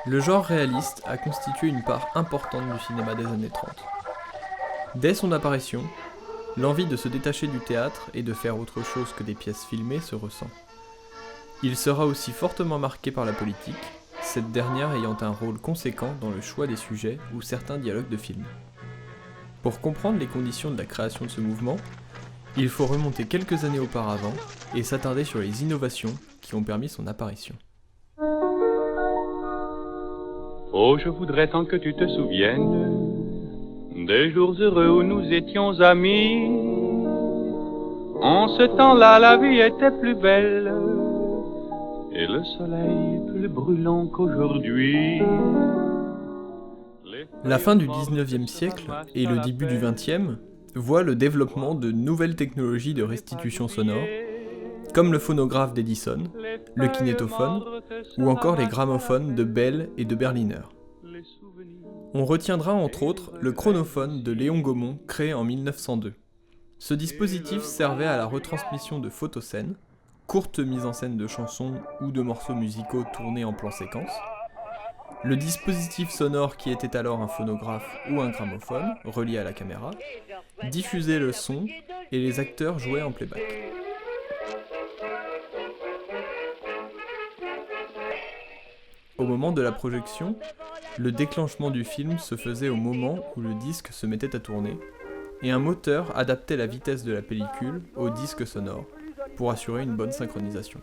Le genre réaliste a constitué une part importante du cinéma des années 30. Dès son apparition, l'envie de se détacher du théâtre et de faire autre chose que des pièces filmées se ressent. Il sera aussi fortement marqué par la politique, cette dernière ayant un rôle conséquent dans le choix des sujets ou certains dialogues de films. Pour comprendre les conditions de la création de ce mouvement, il faut remonter quelques années auparavant et s'attarder sur les innovations qui ont permis son apparition. Oh, je voudrais tant que tu te souviennes des jours heureux où nous étions amis. En ce temps-là, la vie était plus belle et le soleil plus brûlant qu'aujourd'hui. La fin du 19e siècle et le début du 20e voient le développement de nouvelles technologies de restitution sonore, comme le phonographe d'Edison, le kinétophone, ou encore les gramophones de Bell et de Berliner. On retiendra entre autres le chronophone de Léon Gaumont créé en 1902. Ce dispositif servait à la retransmission de photoscènes, courtes mises en scène de chansons ou de morceaux musicaux tournés en plan séquence. Le dispositif sonore qui était alors un phonographe ou un gramophone, relié à la caméra, diffusait le son et les acteurs jouaient en playback. Au moment de la projection, le déclenchement du film se faisait au moment où le disque se mettait à tourner, et un moteur adaptait la vitesse de la pellicule au disque sonore pour assurer une bonne synchronisation.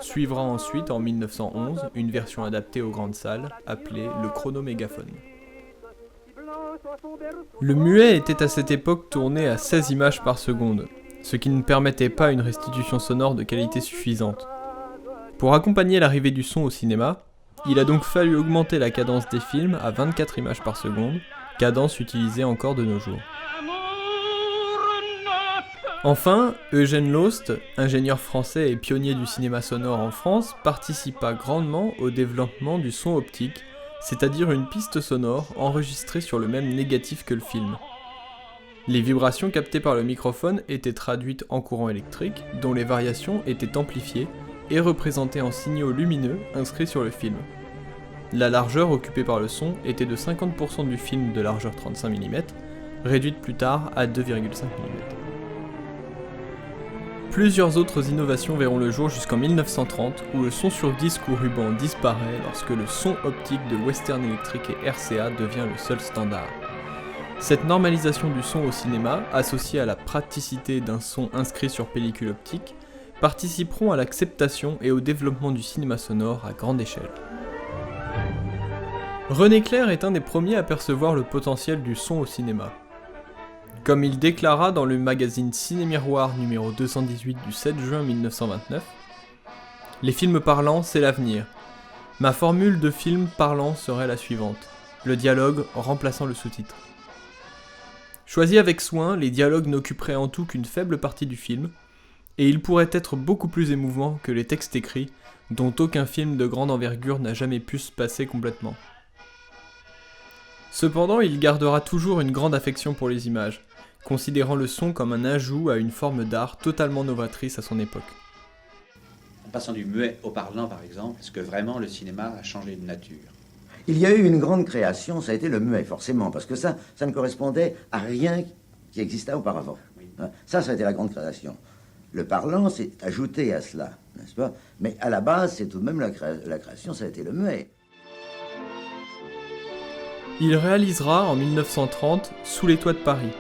Suivra ensuite en 1911 une version adaptée aux grandes salles appelée le chronomégaphone. Le muet était à cette époque tourné à 16 images par seconde, ce qui ne permettait pas une restitution sonore de qualité suffisante. Pour accompagner l'arrivée du son au cinéma, il a donc fallu augmenter la cadence des films à 24 images par seconde, cadence utilisée encore de nos jours. Enfin, Eugène Lost, ingénieur français et pionnier du cinéma sonore en France, participa grandement au développement du son optique, c'est-à-dire une piste sonore enregistrée sur le même négatif que le film. Les vibrations captées par le microphone étaient traduites en courant électrique, dont les variations étaient amplifiées et représentées en signaux lumineux inscrits sur le film. La largeur occupée par le son était de 50% du film de largeur 35 mm, réduite plus tard à 2,5 mm. Plusieurs autres innovations verront le jour jusqu'en 1930, où le son sur disque ou ruban disparaît lorsque le son optique de Western Electric et RCA devient le seul standard. Cette normalisation du son au cinéma, associée à la praticité d'un son inscrit sur pellicule optique, participeront à l'acceptation et au développement du cinéma sonore à grande échelle. René Clair est un des premiers à percevoir le potentiel du son au cinéma. Comme il déclara dans le magazine Ciné-Miroir numéro 218 du 7 juin 1929, « Les films parlants, c'est l'avenir. Ma formule de film parlant serait la suivante, le dialogue remplaçant le sous-titre. Choisis avec soin, les dialogues n'occuperaient en tout qu'une faible partie du film, et ils pourraient être beaucoup plus émouvants que les textes écrits, dont aucun film de grande envergure n'a jamais pu se passer complètement. Cependant, il gardera toujours une grande affection pour les images, considérant le son comme un ajout à une forme d'art totalement novatrice à son époque. En passant du muet au parlant, par exemple, est-ce que vraiment le cinéma a changé de nature? Il y a eu une grande création, ça a été le muet, forcément, parce que ça ne correspondait à rien qui existait auparavant. Ça a été la grande création. Le parlant, c'est ajouté à cela, n'est-ce pas? Mais à la base, c'est tout de même la création, ça a été le muet. Il réalisera en 1930 Sous les toits de Paris.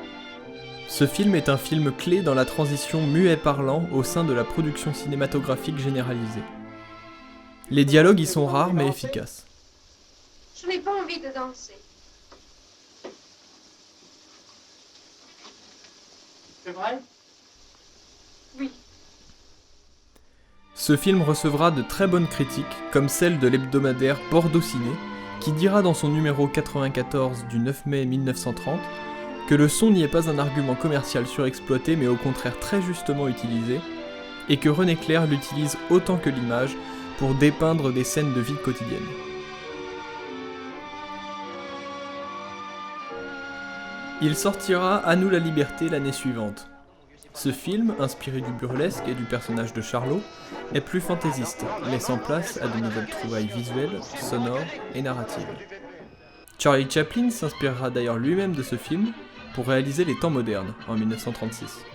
Ce film est un film clé dans la transition muet-parlant au sein de la production cinématographique généralisée. Les dialogues y sont rares mais efficaces. Je n'ai pas envie de danser. C'est vrai? Oui. Ce film recevra de très bonnes critiques, comme celle de l'hebdomadaire Bordeaux Ciné, qui dira dans son numéro 94 du 9 mai 1930 que le son n'y est pas un argument commercial surexploité mais au contraire très justement utilisé, et que René Clair l'utilise autant que l'image pour dépeindre des scènes de vie quotidienne. Il sortira À nous la liberté l'année suivante. Ce film, inspiré du burlesque et du personnage de Charlot, est plus fantaisiste, laissant place à de nouvelles trouvailles visuelles, sonores et narratives. Charlie Chaplin s'inspirera d'ailleurs lui-même de ce film pour réaliser Les Temps modernes en 1936.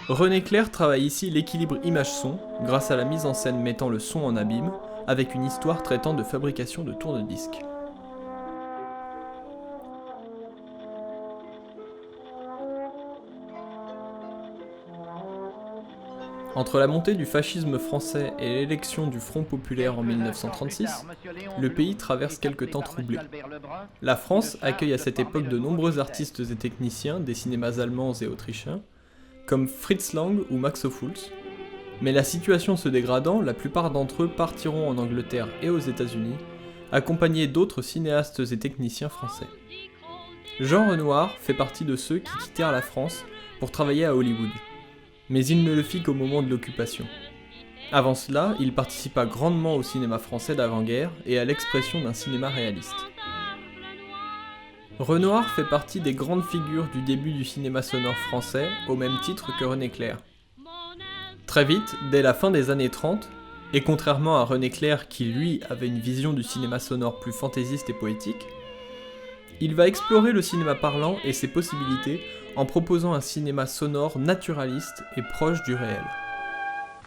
René Clair travaille ici l'équilibre image-son grâce à la mise en scène mettant le son en abîme avec une histoire traitant de fabrication de tourne-disques. Entre la montée du fascisme français et l'élection du Front populaire en 1936, le pays traverse quelques temps troublés. La France accueille à cette époque de nombreux artistes et techniciens des cinémas allemands et autrichiens, comme Fritz Lang ou Max Ophüls, mais la situation se dégradant, la plupart d'entre eux partiront en Angleterre et aux États-Unis, accompagnés d'autres cinéastes et techniciens français. Jean Renoir fait partie de ceux qui quittèrent la France pour travailler à Hollywood, mais il ne le fit qu'au moment de l'occupation. Avant cela, il participa grandement au cinéma français d'avant-guerre et à l'expression d'un cinéma réaliste. Renoir fait partie des grandes figures du début du cinéma sonore français, au même titre que René Clair. Très vite, dès la fin des années 30, et contrairement à René Clair qui lui avait une vision du cinéma sonore plus fantaisiste et poétique, il va explorer le cinéma parlant et ses possibilités en proposant un cinéma sonore naturaliste et proche du réel.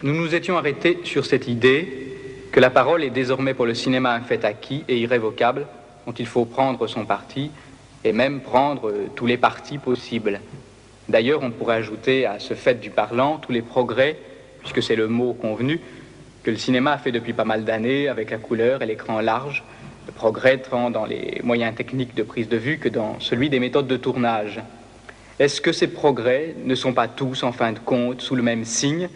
Nous nous étions arrêtés sur cette idée que la parole est désormais pour le cinéma un fait acquis et irrévocable, dont il faut prendre son parti, et même prendre tous les partis possibles. D'ailleurs, on pourrait ajouter à ce fait du parlant tous les progrès, puisque c'est le mot convenu, que le cinéma a fait depuis pas mal d'années avec la couleur et l'écran large, le progrès tant dans les moyens techniques de prise de vue que dans celui des méthodes de tournage. Est-ce que ces progrès ne sont pas tous, en fin de compte, sous le même signe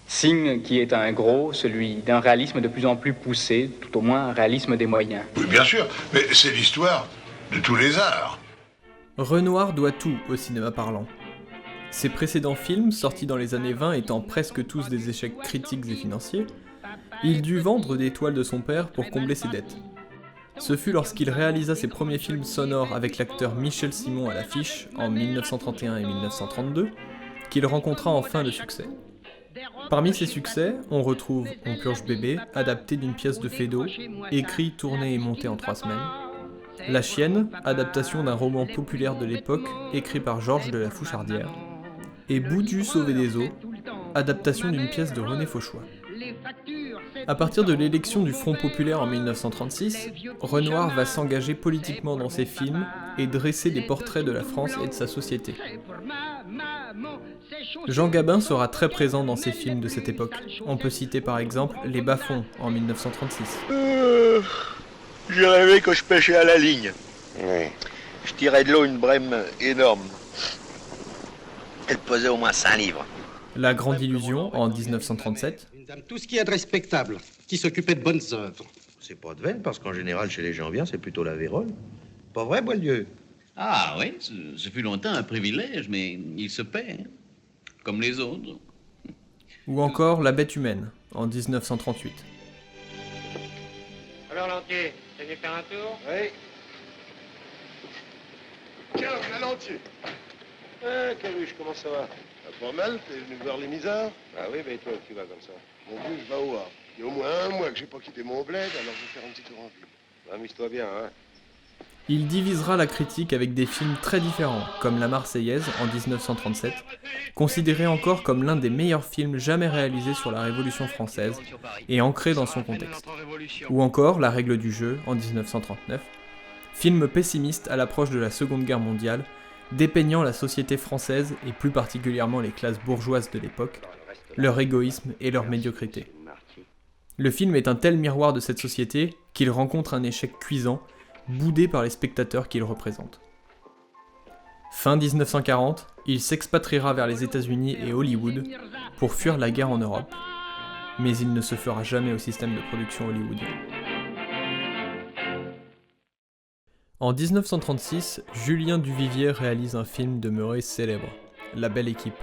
qui est un gros, celui d'un réalisme de plus en plus poussé, tout au moins un réalisme des moyens. Oui, bien sûr, mais c'est l'histoire de tous les arts. Renoir doit tout au cinéma parlant. Ses précédents films, sortis dans les années 20 étant presque tous des échecs critiques et financiers, il dut vendre des toiles de son père pour combler ses dettes. Ce fut lorsqu'il réalisa ses premiers films sonores avec l'acteur Michel Simon à l'affiche, en 1931 et 1932, qu'il rencontra enfin le succès. Parmi ses succès, on retrouve On purge bébé, adapté d'une pièce de Feydeau, écrit, tourné et monté en 3 semaines, La chienne, adaptation d'un roman populaire de l'époque, écrit par Georges de la Fouchardière, et Boudu sauvé des eaux, adaptation d'une pièce de René Fauchois. À partir de l'élection du Front populaire en 1936, Renoir va s'engager politiquement dans ses films et dresser des portraits de la France et de sa société. Jean Gabin sera très présent dans ses films de cette époque. On peut citer par exemple Les Bas-fonds en 1936. J'ai rêvé que je pêchais à la ligne. Oui. Je tirais de l'eau une brème énorme. Elle pesait au moins 5 livres. La Grande Illusion en 1937. Tout ce qui est respectable, qui s'occupait de bonnes œuvres. C'est pas de veine, parce qu'en général, chez les gens bien, c'est plutôt la vérole. Pas vrai, Boieldieu? Ah oui, ce fut longtemps un privilège, mais il se paie, hein, comme les autres. Ou encore La Bête humaine, en 1938. Alors Lantier, t'es venu faire un tour? Oui. Tiens, voilà Lantier. Ah, Caluche, comment ça va? Pas mal, t'es venu voir les misères? Ah oui, mais toi, tu vas comme ça. Mon Dieu, je vais au Havre. Il y a au moins 1 mois que j'ai pas quitté mon bled, alors je vais faire un petit tour en ville. Amuse-toi bien, hein. Il divisera la critique avec des films très différents, comme La Marseillaise en 1937, considéré encore comme l'un des meilleurs films jamais réalisés sur la Révolution française et ancré dans son contexte. Ou encore La Règle du jeu en 1939, film pessimiste à l'approche de la Seconde Guerre mondiale, dépeignant la société française et plus particulièrement les classes bourgeoises de l'époque, leur égoïsme et leur médiocrité. Le film est un tel miroir de cette société qu'il rencontre un échec cuisant, boudé par les spectateurs qu'il représente. Fin 1940, il s'expatriera vers les États-Unis et Hollywood pour fuir la guerre en Europe, mais il ne se fera jamais au système de production hollywoodien. En 1936, Julien Duvivier réalise un film demeuré célèbre, La Belle Équipe.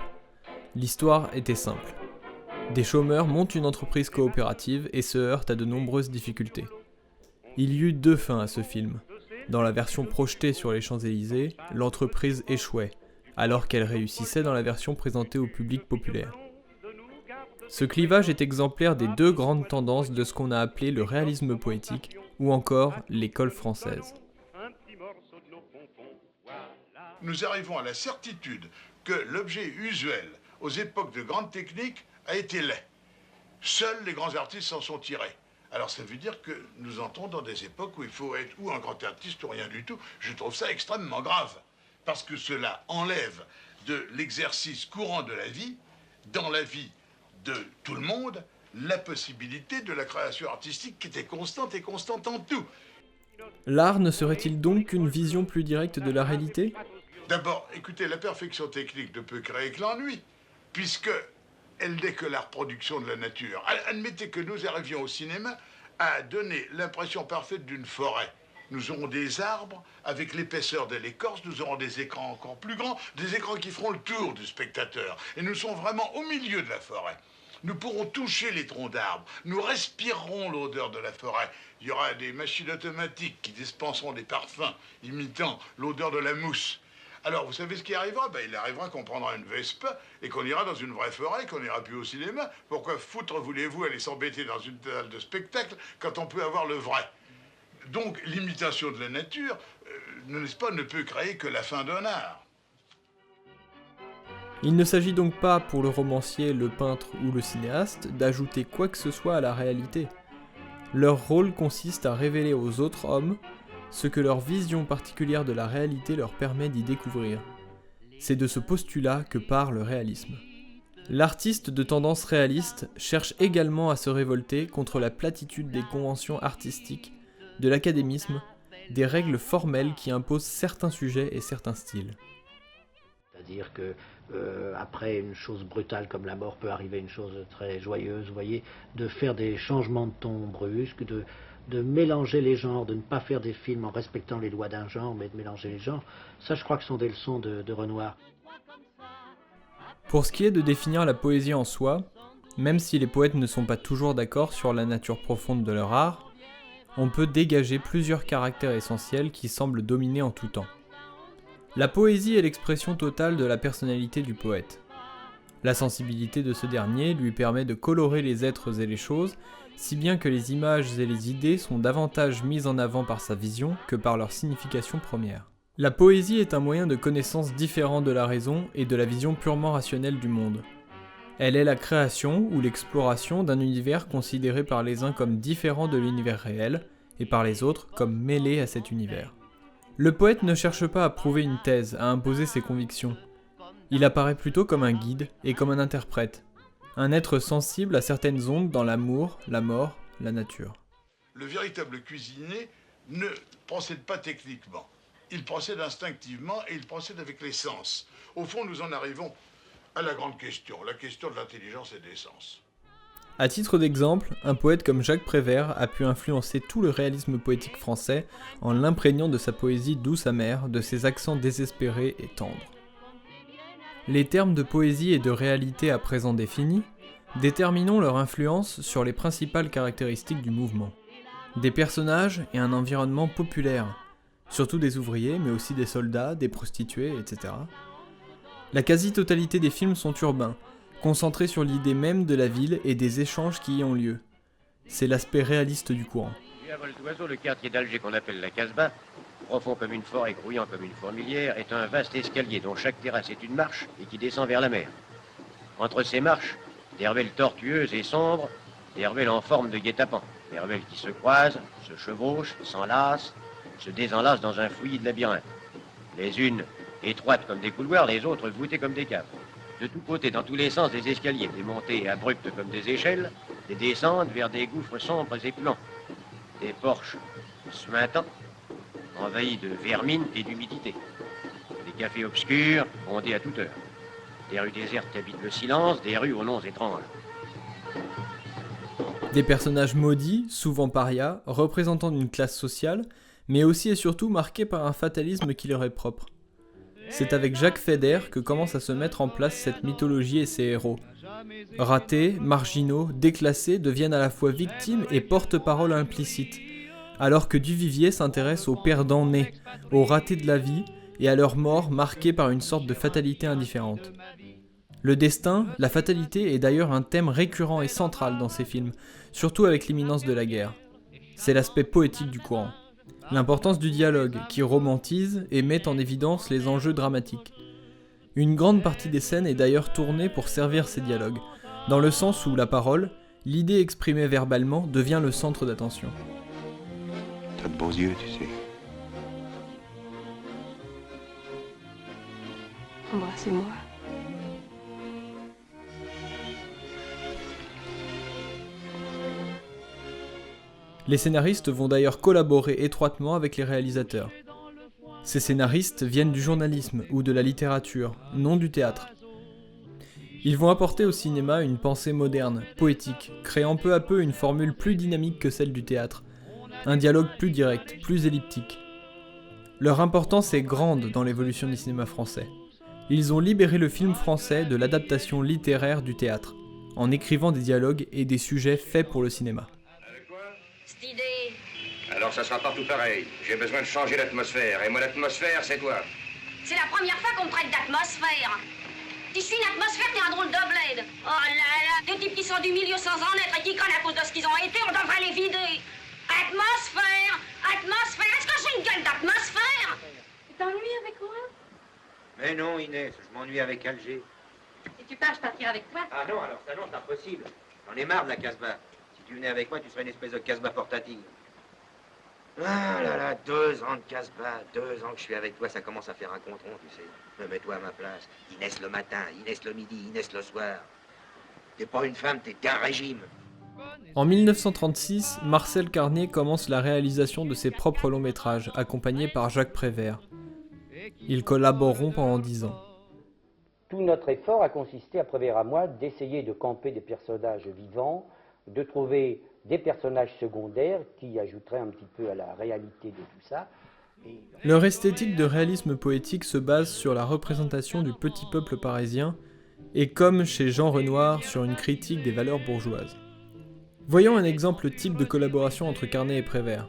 L'histoire était simple. Des chômeurs montent une entreprise coopérative et se heurtent à de nombreuses difficultés. Il y eut 2 fins à ce film. Dans la version projetée sur les Champs-Élysées, l'entreprise échouait, alors qu'elle réussissait dans la version présentée au public populaire. Ce clivage est exemplaire des deux grandes tendances de ce qu'on a appelé le réalisme poétique, ou encore l'école française. Nous arrivons à la certitude que l'objet usuel aux époques de grandes techniques a été laid. Seuls les grands artistes s'en sont tirés. Alors ça veut dire que nous entrons dans des époques où il faut être ou un grand artiste ou rien du tout. Je trouve ça extrêmement grave, parce que cela enlève de l'exercice courant de la vie, dans la vie de tout le monde, la possibilité de la création artistique qui était constante et constante en tout. L'art ne serait-il donc qu'une vision plus directe de la réalité ? D'abord, écoutez, la perfection technique ne peut créer que l'ennui, puisque elle n'est que la reproduction de la nature. Admettez que nous arrivions au cinéma à donner l'impression parfaite d'une forêt. Nous aurons des arbres avec l'épaisseur de l'écorce, nous aurons des écrans encore plus grands, des écrans qui feront le tour du spectateur. Et nous sommes vraiment au milieu de la forêt. Nous pourrons toucher les troncs d'arbres, nous respirerons l'odeur de la forêt. Il y aura des machines automatiques qui dispenseront des parfums imitant l'odeur de la mousse. Alors, vous savez ce qui arrivera? Il arrivera qu'on prendra une Vespa et qu'on ira dans une vraie forêt, qu'on n'ira plus au cinéma. Pourquoi foutre voulez-vous aller s'embêter dans une salle de spectacle quand on peut avoir le vrai? Donc, l'imitation de la nature, n'est-ce pas, ne peut créer que la fin d'un art. Il ne s'agit donc pas, pour le romancier, le peintre ou le cinéaste, d'ajouter quoi que ce soit à la réalité. Leur rôle consiste à révéler aux autres hommes ce que leur vision particulière de la réalité leur permet d'y découvrir. C'est de ce postulat que part le réalisme. L'artiste de tendance réaliste cherche également à se révolter contre la platitude des conventions artistiques, de l'académisme, des règles formelles qui imposent certains sujets et certains styles. C'est-à-dire que après une chose brutale comme la mort peut arriver une chose très joyeuse, vous voyez, de faire des changements de ton brusques, de mélanger les genres, de ne pas faire des films en respectant les lois d'un genre, mais de mélanger les genres, ça je crois que sont des leçons de Renoir. Pour ce qui est de définir la poésie en soi, même si les poètes ne sont pas toujours d'accord sur la nature profonde de leur art, on peut dégager plusieurs caractères essentiels qui semblent dominer en tout temps. La poésie est l'expression totale de la personnalité du poète. La sensibilité de ce dernier lui permet de colorer les êtres et les choses, si bien que les images et les idées sont davantage mises en avant par sa vision que par leur signification première. La poésie est un moyen de connaissance différent de la raison et de la vision purement rationnelle du monde. Elle est la création ou l'exploration d'un univers considéré par les uns comme différent de l'univers réel, et par les autres comme mêlé à cet univers. Le poète ne cherche pas à prouver une thèse, à imposer ses convictions. Il apparaît plutôt comme un guide et comme un interprète, un être sensible à certaines ondes dans l'amour, la mort, la nature. Le véritable cuisinier ne procède pas techniquement. Il procède instinctivement et il procède avec les sens. Au fond, nous en arrivons à la grande question, la question de l'intelligence et des sens. À titre d'exemple, un poète comme Jacques Prévert a pu influencer tout le réalisme poétique français en l'imprégnant de sa poésie douce amère, de ses accents désespérés et tendres. Les termes de poésie et de réalité à présent définis, déterminons leur influence sur les principales caractéristiques du mouvement. Des personnages et un environnement populaire, surtout des ouvriers, mais aussi des soldats, des prostituées, etc. La quasi-totalité des films sont urbains, concentrés sur l'idée même de la ville et des échanges qui y ont lieu. C'est l'aspect réaliste du courant. À vol d'oiseau, le quartier d'Alger qu'on appelle la Casbah, profond comme une forêt, grouillant comme une fourmilière, est un vaste escalier dont chaque terrasse est une marche et qui descend vers la mer. Entre ces marches, des ruelles tortueuses et sombres, des ruelles en forme de guet-apens, des ruelles qui se croisent, se chevauchent, s'enlacent, se désenlacent dans un fouillis de labyrinthe. Les unes étroites comme des couloirs, les autres voûtées comme des caves. De tous côtés, dans tous les sens, des escaliers, des montées abruptes comme des échelles, des descentes vers des gouffres sombres et plans. Des porches suintants, envahis de vermine et d'humidité. Des cafés obscurs, bondés à toute heure. Des rues désertes qui habitent le silence, des rues aux noms étranges. Des personnages maudits, souvent parias, représentant une classe sociale, mais aussi et surtout marqués par un fatalisme qui leur est propre. C'est avec Jacques Feder que commence à se mettre en place cette mythologie et ses héros. Ratés, marginaux, déclassés deviennent à la fois victimes et porte-parole implicites, alors que Duvivier s'intéresse aux perdants nés, aux ratés de la vie, et à leur mort marquée par une sorte de fatalité indifférente. Le destin, la fatalité est d'ailleurs un thème récurrent et central dans ces films, surtout avec l'imminence de la guerre. C'est l'aspect poétique du courant. L'importance du dialogue, qui romantise et met en évidence les enjeux dramatiques. Une grande partie des scènes est d'ailleurs tournée pour servir ces dialogues, dans le sens où la parole, l'idée exprimée verbalement, devient le centre d'attention. T'as de beaux yeux, tu sais. Embrassez-moi. Les scénaristes vont d'ailleurs collaborer étroitement avec les réalisateurs. Ces scénaristes viennent du journalisme ou de la littérature, non du théâtre. Ils vont apporter au cinéma une pensée moderne, poétique, créant peu à peu une formule plus dynamique que celle du théâtre, un dialogue plus direct, plus elliptique. Leur importance est grande dans l'évolution du cinéma français. Ils ont libéré le film français de l'adaptation littéraire du théâtre, en écrivant des dialogues et des sujets faits pour le cinéma. Cette idée. Alors ça sera partout pareil. J'ai besoin de changer l'atmosphère. Et moi, l'atmosphère, c'est toi. C'est la première fois qu'on me traite d'atmosphère. Si je suis une atmosphère, t'es un drôle de bled. Oh là là, des types qui sont du milieu sans en être et qui crânent à cause de ce qu'ils ont été, on devrait les vider. Atmosphère, atmosphère, est-ce que j'ai une gueule d'atmosphère? Tu t'ennuies avec moi? Mais non, Inès, je m'ennuie avec Alger. Si tu pars, je partirai avec toi. Ah non, alors ça non, c'est impossible. J'en ai marre de la Casbah. Si tu venais avec moi, tu serais une espèce de Casbah portative. Ah là là, 2 ans de Casbah, 2 ans que je suis avec toi, ça commence à faire un compte rond, tu sais. Me mets-toi à ma place. Inès le matin, Inès le midi, Inès le soir. T'es pas une femme, t'es un régime. En 1936, Marcel Carné commence la réalisation de ses propres longs métrages, accompagné par Jacques Prévert. Ils collaboreront pendant 10 ans. Tout notre effort a consisté, à Prévert à moi, d'essayer de camper des personnages vivants, de trouver des personnages secondaires qui ajouteraient un petit peu à la réalité de tout ça. Leur esthétique de réalisme poétique se base sur la représentation du petit peuple parisien et, comme chez Jean Renoir, sur une critique des valeurs bourgeoises. Voyons un exemple type de collaboration entre Carné et Prévert.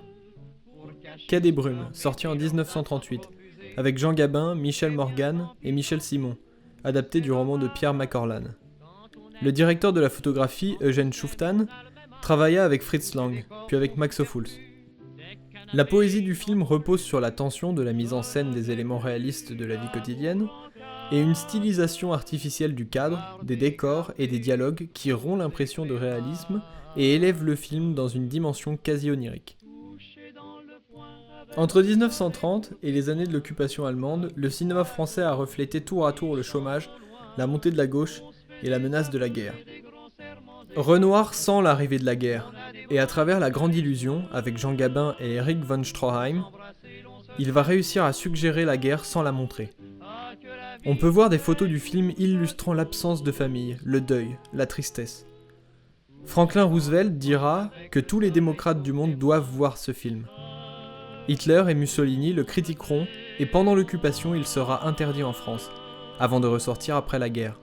Quai des Brumes, sorti en 1938, avec Jean Gabin, Michel Morgan et Michel Simon, adapté du roman de Pierre Macorlane. Le directeur de la photographie, Eugène Schuftan, travailla avec Fritz Lang, puis avec Max Ophuls. La poésie du film repose sur la tension de la mise en scène des éléments réalistes de la vie quotidienne et une stylisation artificielle du cadre, des décors et des dialogues qui rompt l'impression de réalisme et élève le film dans une dimension quasi onirique. Entre 1930 et les années de l'occupation allemande, le cinéma français a reflété tour à tour le chômage, la montée de la gauche et la menace de la guerre. Renoir sent l'arrivée de la guerre, et à travers La Grande Illusion, avec Jean Gabin et Erich von Stroheim, il va réussir à suggérer la guerre sans la montrer. On peut voir des photos du film illustrant l'absence de famille, le deuil, la tristesse. Franklin Roosevelt dira que tous les démocrates du monde doivent voir ce film. Hitler et Mussolini le critiqueront, et pendant l'occupation il sera interdit en France, avant de ressortir après la guerre.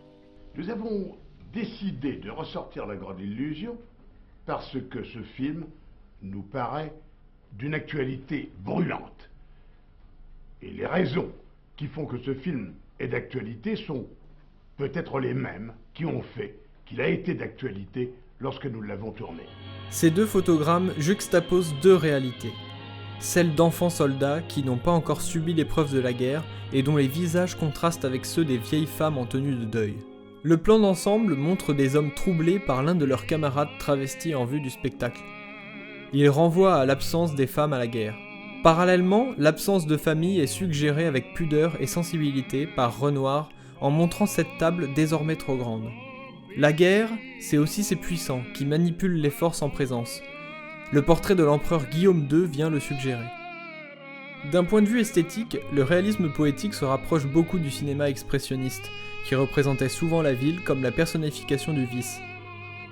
Nous avons décidé de ressortir La Grande Illusion parce que ce film nous paraît d'une actualité brûlante. Et les raisons qui font que ce film est d'actualité sont peut-être les mêmes qui ont fait qu'il a été d'actualité lorsque nous l'avons tourné. Ces deux photogrammes juxtaposent deux réalités. Celle d'enfants soldats qui n'ont pas encore subi l'épreuve de la guerre et dont les visages contrastent avec ceux des vieilles femmes en tenue de deuil. Le plan d'ensemble montre des hommes troublés par l'un de leurs camarades travestis en vue du spectacle. Il renvoie à l'absence des femmes à la guerre. Parallèlement, l'absence de famille est suggérée avec pudeur et sensibilité par Renoir en montrant cette table désormais trop grande. La guerre, c'est aussi ces puissants qui manipulent les forces en présence. Le portrait de l'empereur Guillaume II vient le suggérer. D'un point de vue esthétique, le réalisme poétique se rapproche beaucoup du cinéma expressionniste, qui représentait souvent la ville comme la personnification du vice,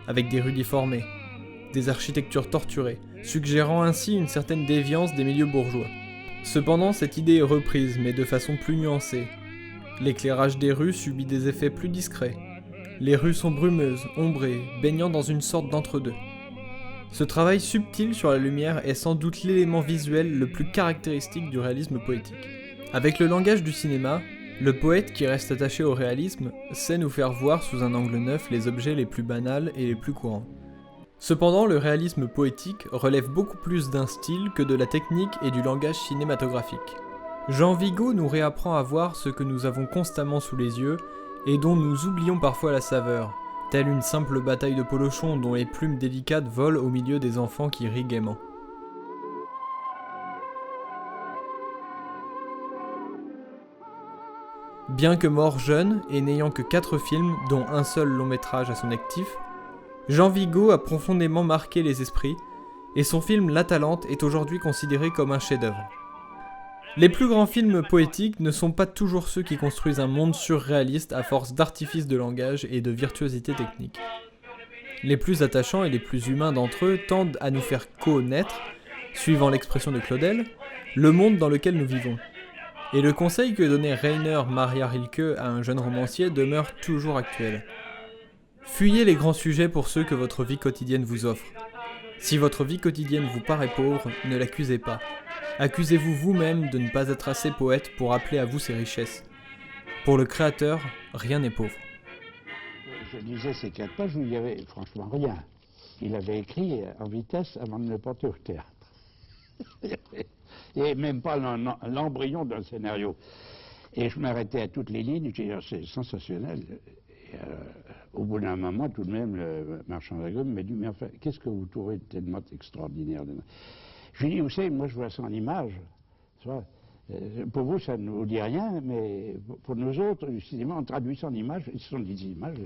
avec des rues déformées, des architectures torturées, suggérant ainsi une certaine déviance des milieux bourgeois. Cependant, cette idée est reprise, mais de façon plus nuancée. L'éclairage des rues subit des effets plus discrets. Les rues sont brumeuses, ombrées, baignant dans une sorte d'entre-deux. Ce travail subtil sur la lumière est sans doute l'élément visuel le plus caractéristique du réalisme poétique. Avec le langage du cinéma, le poète qui reste attaché au réalisme sait nous faire voir sous un angle neuf les objets les plus banals et les plus courants. Cependant, le réalisme poétique relève beaucoup plus d'un style que de la technique et du langage cinématographique. Jean Vigo nous réapprend à voir ce que nous avons constamment sous les yeux et dont nous oublions parfois la saveur, telle une simple bataille de polochons dont les plumes délicates volent au milieu des enfants qui rient gaiement. Bien que mort jeune et n'ayant que 4 films, dont un seul long métrage à son actif, Jean Vigo a profondément marqué les esprits, et son film L'Atalante est aujourd'hui considéré comme un chef-d'œuvre. Les plus grands films poétiques ne sont pas toujours ceux qui construisent un monde surréaliste à force d'artifice de langage et de virtuosité technique. Les plus attachants et les plus humains d'entre eux tendent à nous faire connaître, suivant l'expression de Claudel, le monde dans lequel nous vivons. Et le conseil que donnait Rainer Maria Rilke à un jeune romancier demeure toujours actuel. Fuyez les grands sujets pour ceux que votre vie quotidienne vous offre. Si votre vie quotidienne vous paraît pauvre, ne l'accusez pas. Accusez-vous vous-même de ne pas être assez poète pour appeler à vous ces richesses. Pour le créateur, rien n'est pauvre. Je lisais ces 4 pages où il y avait franchement rien. Il avait écrit en vitesse avant de le porter au théâtre. Et même pas l'embryon d'un scénario. Et je m'arrêtais à toutes les lignes, j'ai dit, c'est sensationnel. Et, au bout d'un moment, tout de même, le marchand d'agrumes m'a dit, mais enfin, qu'est-ce que vous trouvez tellement extraordinaire? Je lui ai dit, vous savez, moi je vois ça en images. Pour vous, ça ne vous dit rien, mais pour nous autres, le cinéma, on traduit ça en images, ce sont des images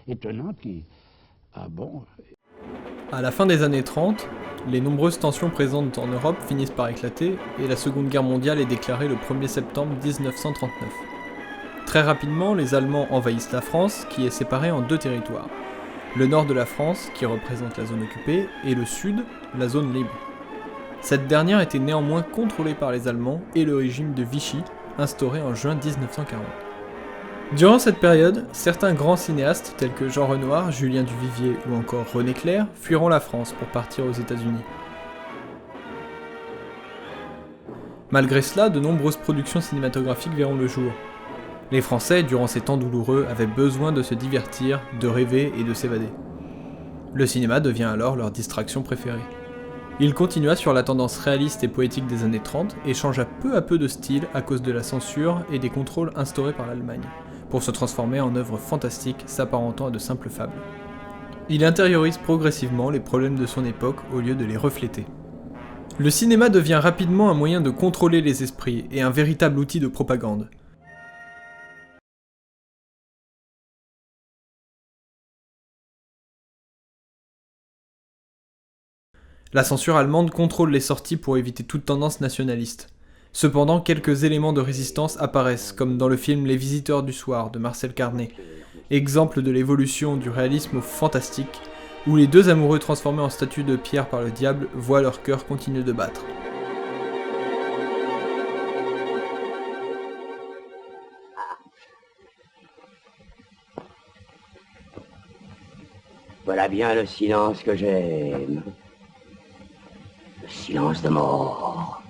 étonnantes qui... Ah bon? À la fin des années 30, les nombreuses tensions présentes en Europe finissent par éclater et la Seconde Guerre mondiale est déclarée le 1er septembre 1939. Très rapidement, les Allemands envahissent la France, qui est séparée en 2 territoires. Le nord de la France, qui représente la zone occupée, et le sud, la zone libre. Cette dernière était néanmoins contrôlée par les Allemands et le régime de Vichy, instauré en juin 1940. Durant cette période, certains grands cinéastes tels que Jean Renoir, Julien Duvivier ou encore René Clair fuiront la France pour partir aux États-Unis. Malgré cela, de nombreuses productions cinématographiques verront le jour. Les Français, durant ces temps douloureux, avaient besoin de se divertir, de rêver et de s'évader. Le cinéma devient alors leur distraction préférée. Il continua sur la tendance réaliste et poétique des années 30 et changea peu à peu de style à cause de la censure et des contrôles instaurés par l'Allemagne, pour se transformer en œuvres fantastiques s'apparentant à de simples fables. Il intériorise progressivement les problèmes de son époque au lieu de les refléter. Le cinéma devient rapidement un moyen de contrôler les esprits et un véritable outil de propagande. La censure allemande contrôle les sorties pour éviter toute tendance nationaliste. Cependant, quelques éléments de résistance apparaissent, comme dans le film Les Visiteurs du Soir de Marcel Carné, exemple de l'évolution du réalisme au fantastique, où les 2 amoureux transformés en statues de pierre par le diable voient leur cœur continuer de battre. Voilà bien le silence que j'aime. Le silence de mort.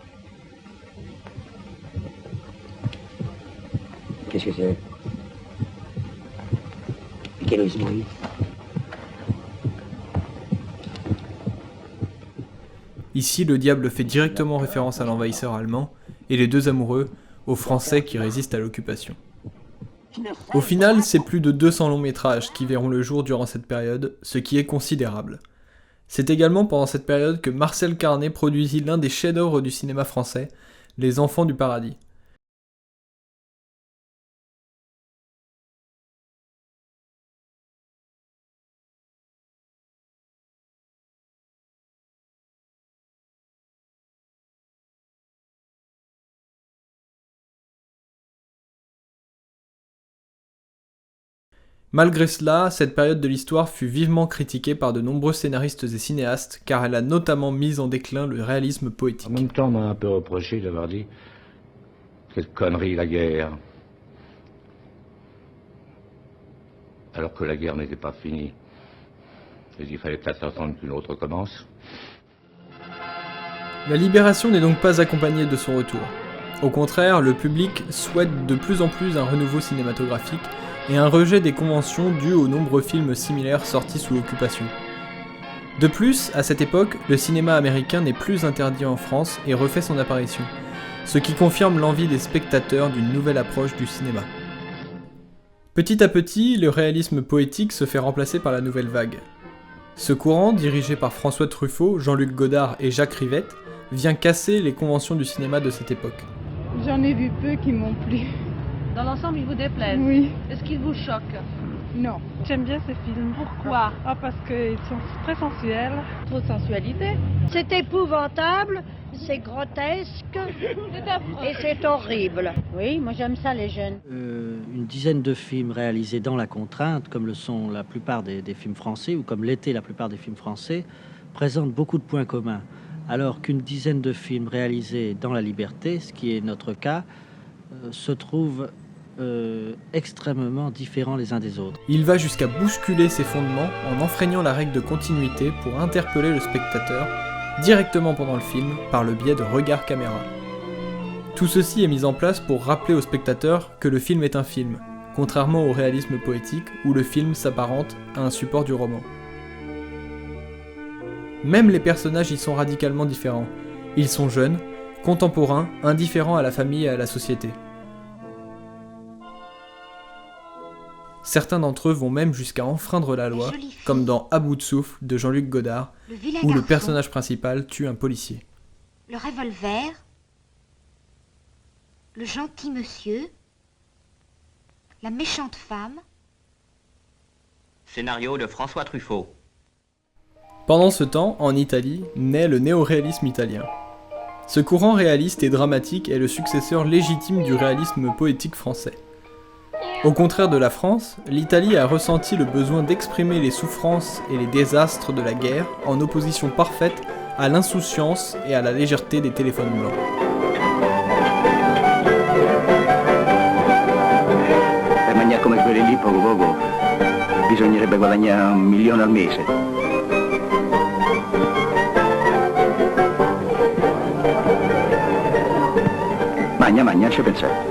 Qu'est-ce que c'est? Quel est ce bruit? Ici, le diable fait directement référence à l'envahisseur allemand, et les 2 amoureux, aux Français qui résistent à l'occupation. Au final, c'est plus de 200 longs métrages qui verront le jour durant cette période, ce qui est considérable. C'est également pendant cette période que Marcel Carné produisit l'un des chefs-d'œuvre du cinéma français, Les Enfants du Paradis. Malgré cela, cette période de l'histoire fut vivement critiquée par de nombreux scénaristes et cinéastes, car elle a notamment mis en déclin le réalisme poétique. En même temps, on m'a un peu reproché d'avoir dit « Quelle connerie la guerre !» alors que la guerre n'était pas finie. Et il fallait peut-être attendre qu'une autre commence. La libération n'est donc pas accompagnée de son retour. Au contraire, le public souhaite de plus en plus un renouveau cinématographique et un rejet des conventions dues aux nombreux films similaires sortis sous l'occupation. De plus, à cette époque, le cinéma américain n'est plus interdit en France et refait son apparition, ce qui confirme l'envie des spectateurs d'une nouvelle approche du cinéma. Petit à petit, le réalisme poétique se fait remplacer par la nouvelle vague. Ce courant, dirigé par François Truffaut, Jean-Luc Godard et Jacques Rivette, vient casser les conventions du cinéma de cette époque. J'en ai vu peu qui m'ont plu. Dans l'ensemble, ils vous déplaisent? Oui. Est-ce qu'ils vous choquent? Non. J'aime bien ces films. Pourquoi? Parce qu'ils sont très sensuels. Trop de sensualité. C'est épouvantable, c'est grotesque et c'est horrible. Oui, moi j'aime ça les jeunes. Une dizaine de films réalisés dans la contrainte, comme le sont la plupart des films français, ou comme l'étaient la plupart des films français, présentent beaucoup de points communs. Alors qu'une dizaine de films réalisés dans la liberté, ce qui est notre cas, se trouvent extrêmement différents les uns des autres. Il va jusqu'à bousculer ses fondements en enfreignant la règle de continuité pour interpeller le spectateur directement pendant le film par le biais de regards caméra. Tout ceci est mis en place pour rappeler au spectateur que le film est un film, contrairement au réalisme poétique où le film s'apparente à un support du roman. Même les personnages y sont radicalement différents. Ils sont jeunes, contemporains, indifférents à la famille et à la société. Certains d'entre eux vont même jusqu'à enfreindre la loi, comme dans À bout de souffle de Jean-Luc Godard, où le personnage principal tue un policier. Le revolver, le gentil monsieur, la méchante femme. Scénario de François Truffaut. Pendant ce temps, en Italie, naît le néo-réalisme italien. Ce courant réaliste et dramatique est le successeur légitime du réalisme poétique français. Au contraire de la France, l'Italie a ressenti le besoin d'exprimer les souffrances et les désastres de la guerre en opposition parfaite à l'insouciance et à la légèreté des téléphones blancs. Per mangiare come quelli lì poco poco bisognerebbe guadagnare 1 milione al mese. Magna, ci pensare.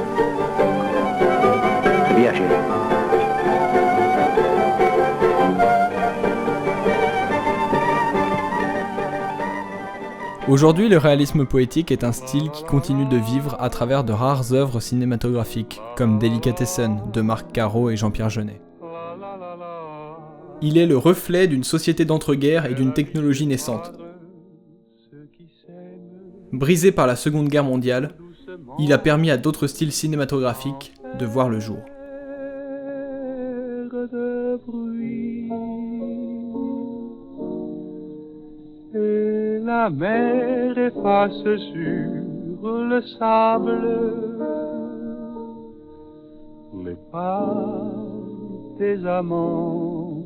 Aujourd'hui, le réalisme poétique est un style qui continue de vivre à travers de rares œuvres cinématographiques, comme Delicatessen de Marc Caro et Jean-Pierre Jeunet. Il est le reflet d'une société d'entre-guerres et d'une technologie naissante. Brisé par la Seconde Guerre mondiale, il a permis à d'autres styles cinématographiques de voir le jour. Et la mer efface sur le sable les pas des amants.